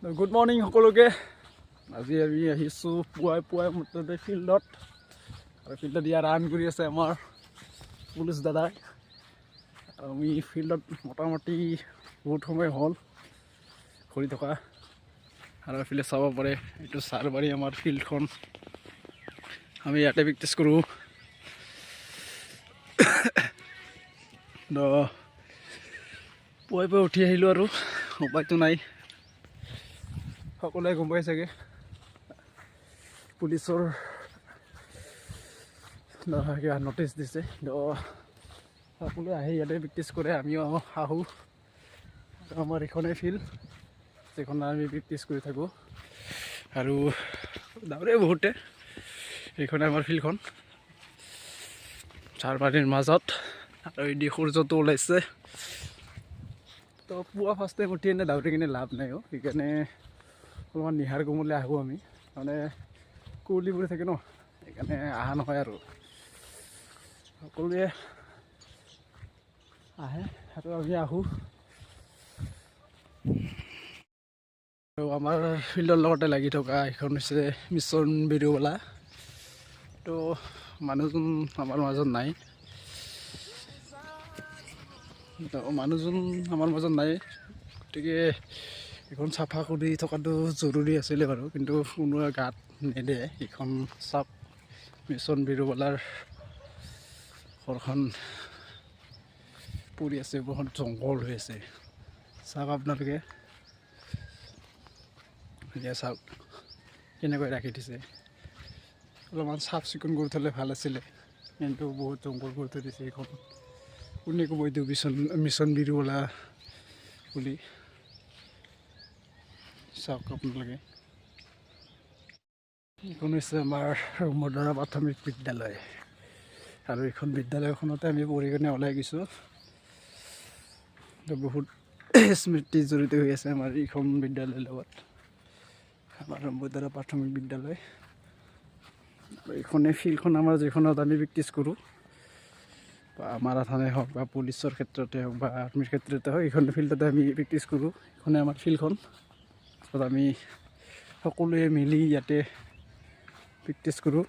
Good morning সকলোকে। আজি আমি আহিছোঁ পুৱাই পুৱাই মুঠতে ফিল্ডত, আৰু ফিল্ডত ইয়াত ৰান কৰি আছে আমাৰ পুলিচ দাদাই। আৰু আমি ফিল্ডত মোটামুটি বহুত সময় হ'ল ঘূৰি থকা। আৰু এইফালে চাব পাৰে, এইটো চাৰবাৰী আমাৰ ফিল্ডখন। আমি ইয়াতে প্ৰেক্টিছ কৰোঁ। পুৱাই পুৱাই উঠি আহিলোঁ আৰু উপায়তো নাই। সকলোৱে গম পাই চাগে পুলিচৰ কিবা নটিচ দিছে। সকলোৱে আহি ইয়াতে প্ৰেক্টিছ কৰে, আমিও আহোঁ। আমাৰ এইখনেই ফিল্ড যিখন আমি প্ৰেক্টিছ কৰি থাকোঁ, আৰু দৌৰে বহুতে। এইখনে আমাৰ ফিল্ডখন চাৰবাৰীৰ মাজত, আৰু এই সূৰ্যটো ওলাইছে। তো পুৱা ফাৰ্ষ্ট টাইম উঠি এনে দৌৰি কিনে লাভ নাই, সেইকাৰণে অলপমান নিহাৰ কোমলৈ আহোঁ আমি। মানে কুঁৱলীবোৰ থাকে ন, সেইকাৰণে অহা নহয়। আৰু সকলোৱে আহে আৰু আমি আহোঁ। আৰু আমাৰ ফিল্ডৰ লগতে লাগি থকা এইখন হৈছে মিছন বিৰুবালা। তো মানুহজন আমাৰ মাজত নাই, গতিকে এইখন চাফা কৰি থকাটো জৰুৰী আছিলে বাৰু, কিন্তু কোনোৱে গাত নেদে। এইখন চাপ মিছন বিৰুবালাৰ ঘৰখন পৰি আছে, বহুত জংঘল হৈ আছে। চাওক আপোনালোকে, এতিয়া চাওক কেনেকৈ ৰাখি দিছে। অলপমান চাফ চিকুণ কৰি থ'লে ভাল আছিলে, কিন্তু বহুত জংঘল কৰি থৈ দিছে এইখন। কোনে ক'ব এইটো মিছন বিৰুবালা বুলি। চাওক আপোনালোকে, এইখন হৈছে আমাৰ মদৰা প্ৰাথমিক বিদ্যালয়। আৰু এইখন বিদ্যালয়খনতে আমি পঢ়ি কিনে ওলাই গৈছোঁ। বহুত স্মৃতি জড়িত হৈ আছে আমাৰ এইখন বিদ্যালয়ৰ লগত, আমাৰ মদৰা প্ৰাথমিক বিদ্যালয়। আৰু এইখনে ফিল্ডখন আমাৰ, যিখনত আমি প্ৰেক্টিছ কৰোঁ, বা মাৰাথানে হওক বা পুলিচৰ ক্ষেত্ৰতে হওক বা আৰ্মিৰ ক্ষেত্ৰতে হওক, এইখন ফিল্ডতে আমি প্ৰেক্টিছ কৰোঁ। এইখনে আমাৰ ফিল্ডখন, য'ত আমি সকলোৱে মিলি ইয়াতে প্ৰেক্টিছ কৰোঁ।